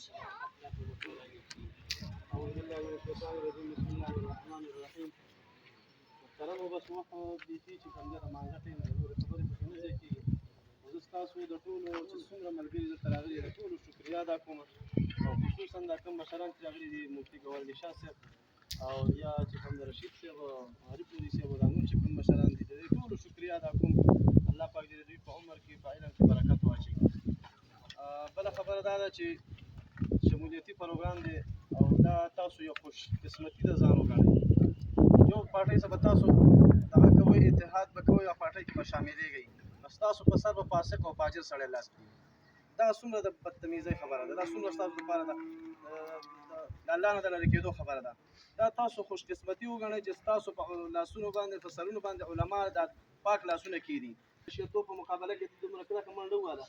أعوذ بالله من الشيطان الرجيم بسم الله الرحمن الرحيم محترمو بس وخت بیخي چې کوم دی د مانځه ټیم دی نورې خبرې پکې نه ځای کېږي نو زه ستاسو د ټولو چې څومره ملګري دلته راغلي د ټولو شکریا ادا کوم او خصوصا دا کوم مشران چې راغلي دي مفتي ګوهرعلي شاه صاحب او یا چې کوم د رشید صاحب عارف نوري صاحب دا نور چې کوم مشران دي د ټولو شکریا ادا کوم الله پاک دې د دوی په عمر کې په علم کې برکت واچوي بله خبره دا ده چې شمولیتي پروګرام دی او دا تاسو یو خوش قسمتي د ځان وګڼئ یو پارټۍ سره به تاسو دغه کوئ اتحاد به کوئ او پارټۍ کې به شاملېږئ نو ستاسو په سر به فاسق او فاجر سړی لاس کېږي دا څومره د بدتمیزۍ خبره ده دا څومره ستاسو لپاره د الله نه د لرې کېدو خبره ده دا تاسو خوش قسمتي وګڼئ چې ستاسو په لاسونو باندې په سرونو باندې علما دا پاک لاسونه کېدي شیطو په مقابله کې دومره کلکه منډه ووهله